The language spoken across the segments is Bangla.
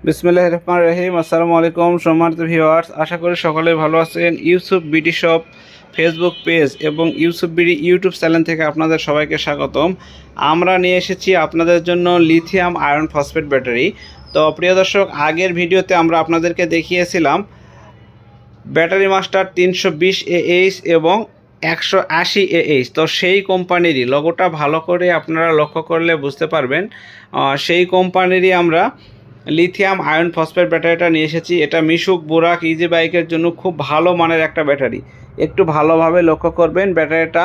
বিসমিল্লাহির রহমানির রহিম। আসসালামু আলাইকুম সম্মানিত ভিউয়ার্স, আশা করি সকলে ভালো আছেন। Yusuf BD shop Facebook page এবং ইউসুফ বিডি ইউটিউব চ্যানেল থেকে আপনাদের সবাইকে স্বাগতম। আমরা নিয়ে এসেছি আপনাদের জন্য লিথিয়াম আয়রন ফসফেট ব্যাটারি। তো প্রিয় দর্শক, আগের ভিডিওতে আমরা আপনাদেরকে দেখিয়েছিলাম ব্যাটারি মাস্টার 320 AH এবং 180 AH। তো সেই কোম্পানিরই লোগোটা ভালো করে আপনারা লক্ষ্য করলে বুঝতে পারবেন, সেই কোম্পানিরই আমরা লিথিয়াম আয়রন ফসফেট ব্যাটারিটা নিয়ে এসেছি। এটা মিশুক বুরাক ইজি বাইকের জন্য খুব ভালো মানের একটা ব্যাটারি। একটু ভালোভাবে লক্ষ্য করবেন, ব্যাটারিটা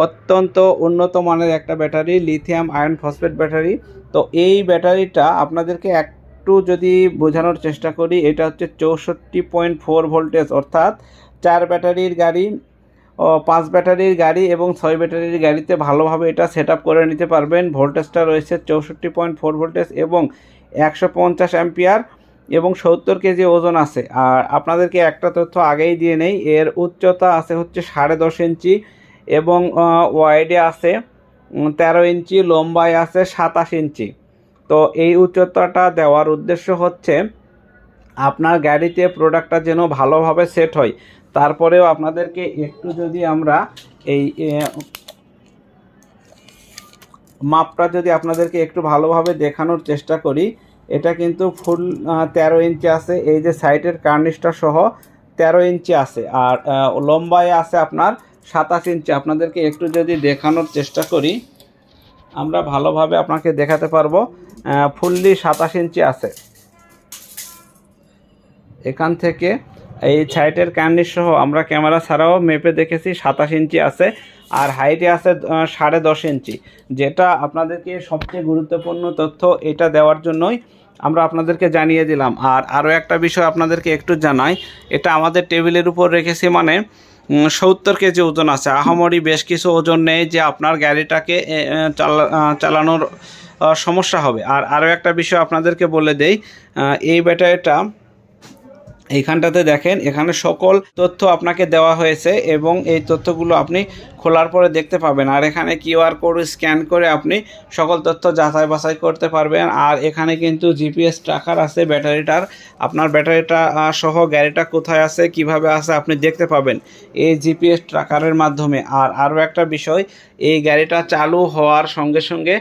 অত্যন্ত উন্নত মানের একটা battery, lithium iron phosphate battery. তো এই ব্যাটারিটা আপনাদেরকে একটু যদি বোঝানোর চেষ্টা করি, এটা হচ্ছে 64.4 ভোল্টেজ, অর্থাৎ 4 ব্যাটারির গাড়ি, 5 ব্যাটারির গাড়ি এবং 6 ব্যাটারির গাড়িতে ভালোভাবে এটা সেট আপ করে নিতে পারবেন। ভোল্টেজটা রয়েছে 64.4 ভোল্টেজ এবং 150 অ্যাম্পিয়ার এবং 70 কেজি ওজন আছে। আর আপনাদেরকে একটা তথ্য আগেই দিয়ে নেই, এর উচ্চতা আছে হচ্ছে 10.5 ইঞ্চি এবং ওয়াইডে আছে 13 ইঞ্চি, লম্বায় আছে 27 ইঞ্চি। তো এই উচ্চতাটা দেওয়ার উদ্দেশ্য হচ্ছে আপনার গাড়িতে প্রোডাক্টটা যেন ভালোভাবে সেট হয়। তারপরেও আপনাদেরকে একটু যদি আমরা এই মাপটা যদি আপনাদেরকে একটু ভালোভাবে দেখানোর চেষ্টা করি, এটা কিন্তু ফুল 13 ইঞ্চি আছে, এই যে সাইডের কার্নিশটা সহ 13 ইঞ্চি আছে, আর লম্বায় আছে আপনার 27 ইঞ্চি। আপনাদেরকে একটু যদি দেখানোর চেষ্টা করি, আমরা ভালোভাবে আপনাকে দেখাতে পারবো। ফুললি 27 ইঞ্চি আছে। এখান থেকে এই সাইডের কার্নিশ সহ আমরা ক্যামেরা ছাড়াও মেপে দেখেছি 27 ইঞ্চি আছে, আর হাইটে আছে 10.5 ইঞ্চি। যেটা আপনাদেরকে সবচেয়ে গুরুত্বপূর্ণ তথ্য, এটা দেওয়ার জন্যই আমরা আপনাদেরকে জানিয়ে দিলাম। আর আরও একটা বিষয় আপনাদেরকে একটু জানাই, এটা আমাদের টেবিলের উপর রেখেছি মানে 70 কেজি ওজন আছে। আহামরি বেশ কিছু ওজন নেই যে আপনার গাড়িটাকে চালানোর সমস্যা হবে। আর আরও একটা বিষয় আপনাদেরকে বলে দেই, এই ব্যাটারিটা এইখানটাতে দেখেন, এখানে সকল তথ্য আপনাকে দেওয়া হয়েছে এবং এই তথ্যগুলো আপনি খোলার পরে দেখতে পাবেন। আর এখানে কিউআর কোড স্ক্যান করে আপনি সকল তথ্য যাচাই বাছাই করতে পারবেন। আর এখানে কিন্তু জিপিএস ট্র্যাকার আছে ব্যাটারিটার, আপনার ব্যাটারিটা সহ গাড়িটা কোথায় আছে, কিভাবে আছে আপনি দেখতে পাবেন এই জিপিএস ট্র্যাকারের মাধ্যমে। আর আরও একটা বিষয়, এই গাড়িটা চালু হওয়ার সঙ্গে সঙ্গে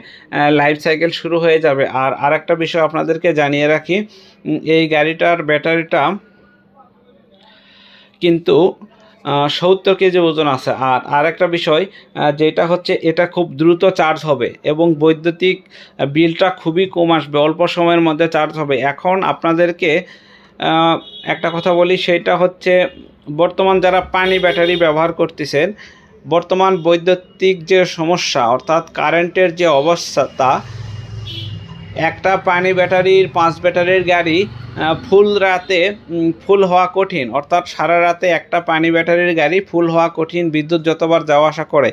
লাইফ সাইকেল শুরু হয়ে যাবে। আর আরেকটা বিষয় আপনাদেরকে জানিয়ে রাখি, এই গাড়িটার ব্যাটারিটা কিন্তু 70 কেজি ওজন আছে। আর আরেকটা বিষয় যেটা হচ্ছে, এটা খুব দ্রুত চার্জ হবে এবং বৈদ্যুতিক বিলটা খুবই কম আসবে, অল্প সময়ের মধ্যে চার্জ হবে। এখন আপনাদেরকে একটা কথা বলি, সেটা হচ্ছে বর্তমান যারা পানি ব্যাটারি ব্যবহার করতেছেন, বর্তমান বৈদ্যুতিক যে সমস্যা অর্থাৎ কারেন্টের যে অবস্থা, একটা পানি ব্যাটারির 5 ব্যাটারির গাড়ি ফুল রাতে ফুল হওয়া কঠিন, অর্থাৎ সারা রাতে একটা পানি ব্যাটারির গাড়ি ফুল হওয়া কঠিন, বিদ্যুৎ যতবার যাওয়া আসা করে।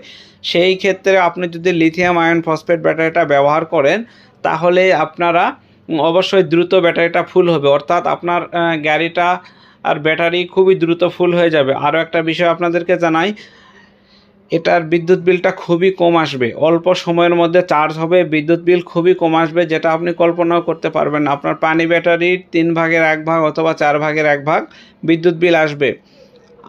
সেই ক্ষেত্রে আপনি যদি লিথিয়াম আয়রন ফসফেট ব্যাটারিটা ব্যবহার করেন, তাহলে আপনারা অবশ্যই দ্রুত ব্যাটারিটা ফুল হবে, অর্থাৎ আপনার গাড়িটা আর ব্যাটারি খুবই দ্রুত ফুল হয়ে যাবে। আরও একটা বিষয় আপনাদেরকে জানাই, এটার বিদ্যুৎ বিলটা খুবই কম আসবে, অল্প সময়ের মধ্যে চার্জ হবে, বিদ্যুৎ বিল খুবই কম আসবে, যেটা আপনি কল্পনাও করতে পারবেন না। আপনার পানি ব্যাটারির 3 ভাগের 1 ভাগ অথবা 4 ভাগের 1 ভাগ বিদ্যুৎ বিল আসবে।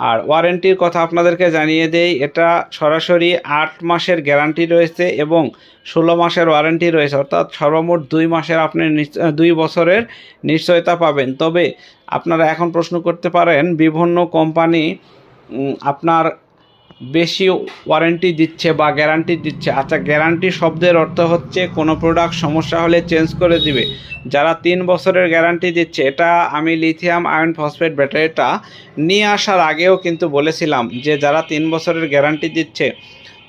আর ওয়ারেন্টির কথা আপনাদেরকে জানিয়ে দেই, এটা সরাসরি 8 মাসের গ্যারান্টি রয়েছে এবং 16 মাসের ওয়ারেন্টি রয়েছে, অর্থাৎ সর্বমোট 2 মাসের আপনি 2 বছরের নিশ্চয়তা পাবেন। তবে আপনারা এখন প্রশ্ন করতে পারেন, বিভিন্ন কোম্পানি আপনার বেশি ওয়ারেন্টি দিচ্ছে বা গ্যারান্টি দিচ্ছে। আচ্ছা, গ্যারান্টি শব্দের অর্থ হচ্ছে কোনো প্রোডাক্ট সমস্যা হলে চেঞ্জ করে দিবে। যারা 3 বছরের গ্যারান্টি দিচ্ছে, এটা আমি লিথিয়াম আয়রন ফসফেট ব্যাটারিটা নিয়ে আসার আগেও কিন্তু বলেছিলাম যে যারা 3 বছরের গ্যারান্টি দিচ্ছে,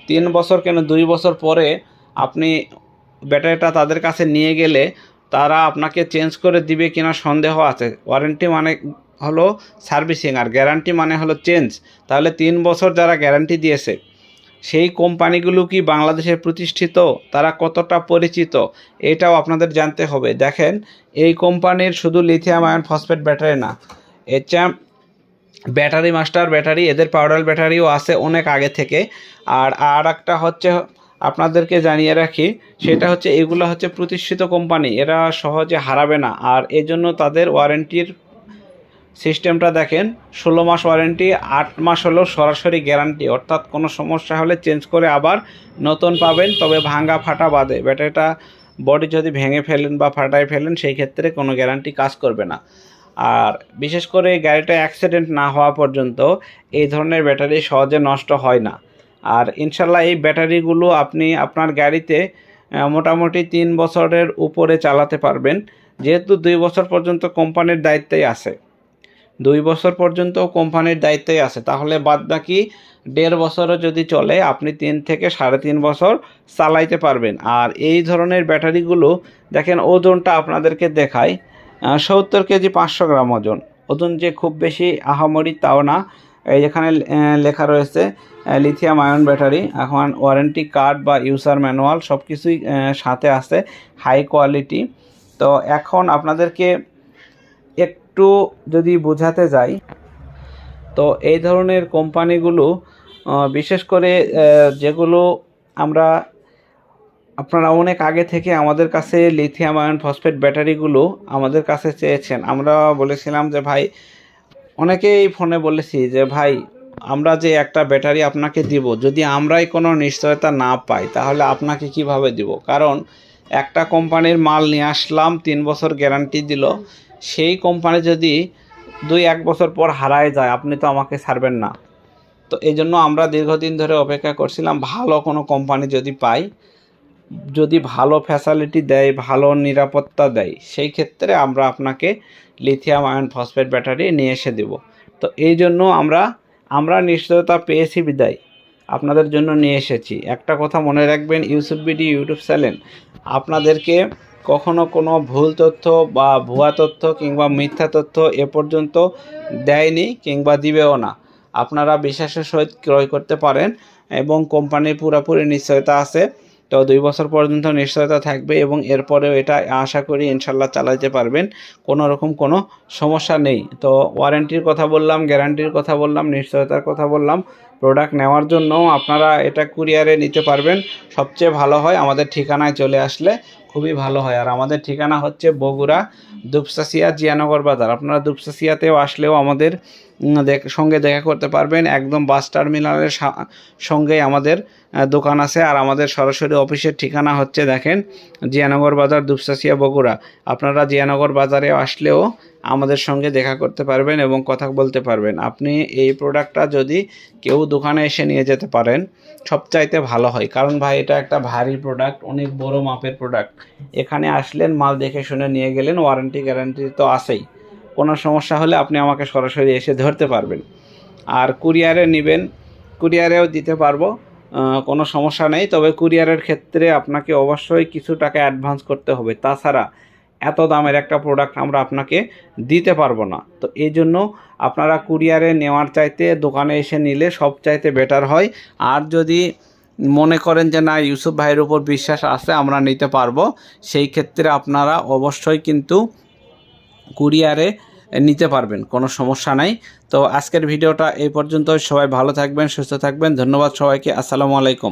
3 বছর কেন 2 বছর পরে আপনি ব্যাটারিটা তাদের কাছে নিয়ে গেলে তারা আপনাকে চেঞ্জ করে দিবে কিনা সন্দেহ আছে। ওয়ারেন্টি মানে হলো সার্ভিসিং আর গ্যারান্টি মানে হলো চেঞ্জ। তাহলে 3 বছর যারা গ্যারান্টি দিয়েছে, সেই কোম্পানিগুলো কি বাংলাদেশের প্রতিষ্ঠিত, তারা কতটা পরিচিত, এটাও আপনাদের জানতে হবে। দেখেন, এই কোম্পানির শুধু লিথিয়াম আয়রন ফসফেট ব্যাটারি না, এটা ব্যাটারি মাস্টার ব্যাটারি, এদের পাউডার ব্যাটারিও আছে অনেক আগে থেকে। আর একটা হচ্ছে আপনাদেরকে জানিয়ে রাখি, সেটা হচ্ছে এগুলো হচ্ছে প্রতিষ্ঠিত কোম্পানি, এরা সহজে হারাবে না। আর এজন্য তাদের ওয়ারেন্টির সিস্টেমটা দেখেন, 16 মাস ওয়ারেন্টি, 8 মাস হলো সরাসরি গ্যারান্টি, অর্থাৎ কোনো সমস্যা হলে চেঞ্জ করে আবার নতুন পাবেন, তবে ভাঙা ফাটা বাদে। ব্যাটারিটা বডি যদি ভেঙে ফেলেন বা ফাটায় ফেলেন সেই ক্ষেত্রে কোনো গ্যারান্টি কাজ করবে না। আর বিশেষ করে গাড়িটা অ্যাক্সিডেন্ট না হওয়া পর্যন্ত এই ধরনের ব্যাটারি সহজে নষ্ট হয় না। আর ইনশাল্লাহ এই ব্যাটারিগুলো আপনি আপনার গাড়িতে মোটামুটি 3 বছরের উপরে চালাতে পারবেন, যেহেতু 2 বছর পর্যন্ত কোম্পানির দায়িত্বেই আছে। 2 বছর পর্যন্ত কোম্পানির দায়িত্বেই আছে, তাহলে বাদ বাকি 1.5 বছরও যদি চলে আপনি 3 থেকে 3.5 বছর চালাইতে পারবেন। আর এই ধরনের ব্যাটারিগুলো দেখেন, ওজনটা আপনাদেরকে দেখাই, 70 কেজি 500 গ্রাম ওজন। ওজন যে খুব বেশি আহামরি তাও না। এই যেখানে লেখা রয়েছে লিথিয়াম আয়ন ব্যাটারি, এখন ওয়ারেন্টি কার্ড বা ইউজার ম্যানুয়াল সব কিছুই সাথে আছে, হাই কোয়ালিটি। তো এখন আপনাদেরকে একটু যদি বোঝাতে যাই, তো এই ধরনের কোম্পানিগুলো বিশেষ করে যেগুলো আপনারা অনেক আগে থেকে আমাদের কাছে লিথিয়াম আয়ন ফসফেট ব্যাটারিগুলো আমাদের কাছে চেয়েছেন, আমরা বলেছিলাম যে ভাই, অনেকেই ফোনে বলেছি যে ভাই, আমরা যে একটা ব্যাটারি আপনাকে দিব, যদি আমরাই কোনো নিশ্চয়তা না পাই তাহলে আপনাকে কিভাবে দিব? কারণ একটা কোম্পানির মাল নিয়ে আসলাম, 3 বছর গ্যারান্টি দিল, সেই কোম্পানি যদি 2-1 বছর পর হারায় যায়, আপনি তো আমাকে ছাড়বেন না। তো এই জন্য আমরা দীর্ঘদিন ধরে অপেক্ষা করছিলাম, ভালো কোনো কোম্পানি যদি পাই, যদি ভালো ফ্যাসিলিটি দেয়, ভালো নিরাপত্তা দেয়, সেই ক্ষেত্রে আমরা আপনাকে লিথিয়াম আয়ন ফসফেট ব্যাটারি নিয়ে এসে দেব। তো এই জন্য আমরা নিশ্চয়তা পেয়েছি বিদায় আপনাদের জন্য নিয়ে এসেছি। একটা কথা মনে রাখবেন, ইউসুফ বিডি ইউটিউব চ্যানেল আপনাদেরকে কখনো কোনো ভুল তথ্য বা ভুয়া তথ্য কিংবা মিথ্যা তথ্য এ পর্যন্ত দেয়নি কিংবা দিবেও না। আপনারা বিশ্বাসের সহিত ক্রয় করতে পারেন এবং কোম্পানির পুরোপুরি নিশ্চয়তা আছে। তো 2 বছর পর্যন্ত নিশ্চয়তা থাকবে এবং এরপরেও এটা আশা করি ইনশাল্লাহ চালাতে পারবেন, কোনো রকম কোনো সমস্যা নেই। তো ওয়ারেন্টির কথা বললাম, গ্যারান্টির কথা বললাম, নিশ্চয়তার কথা বললাম। প্রোডাক্ট নেওয়ার জন্য আপনারা এটা কুরিয়ারে নিতে পারবেন, সবচেয়ে ভালো হয় আমাদের ঠিকানায় চলে আসলে খুবই ভালো হয়। আর আমাদের ঠিকানা হচ্ছে বগুড়া দুপচাচিয়া জিয়ানগর বাজার। আপনারা দুপচাচিয়াতেও আসলেও আমাদের সঙ্গে দেখা করতে পারবেন, একদম বাস টার্মিনালের সঙ্গেই আমাদের দোকান আছে। আর আমাদের সরাসরি অফিসের ঠিকানা হচ্ছে দেখেন, জিয়ানগর বাজার দুপচাচিয়া বগুড়া। আপনারা জিয়ানগর বাজারে আসলেও আমাদের সঙ্গে দেখা করতে পারবেন এবং কথা বলতে পারবেন। আপনি এই প্রোডাক্টটা যদি কেউ দোকানে এসে নিয়ে যেতে পারেন সবচাইতে ভালো হয়, কারণ ভাই এটা একটা ভারী প্রোডাক্ট, অনেক বড় মাপের প্রোডাক্ট। এখানে আসলেন, মাল দেখে শুনে নিয়ে গেলেন, ওয়ারেন্টি গ্যারান্টি তো আছেই। কোনো সমস্যা হলে আপনি আমাকে সরাসরি এসে ধরতে পারবেন। আর কুরিয়ারে নেবেন, কুরিয়ারেও দিতে পারবো, কোনো সমস্যা নেই। তবে কুরিয়ারের ক্ষেত্রে আপনাকে অবশ্যই কিছু টাকা অ্যাডভান্স করতে হবে, তাছাড়া এত দামের একটা প্রোডাক্ট আমরা আপনাকে দিতে পারবো না। তো এই জন্য আপনারা কুরিয়ারে নেওয়ার চাইতে দোকানে এসে নিলে সবচাইতে বেটার হয়। আর যদি মনে করেন যে না, ইউসুফ ভাইয়ের উপর বিশ্বাস আছে, আমরা নিতে পারবো, সেই ক্ষেত্রে আপনারা অবশ্যই কিন্তু কুরিয়ারে নিতে পারবেন, কোনো সমস্যা নাই। তো আজকের ভিডিওটা এই পর্যন্ত। সবাই ভালো থাকবেন, সুস্থ থাকবেন। ধন্যবাদ সবাইকে। আসসালামু আলাইকুম।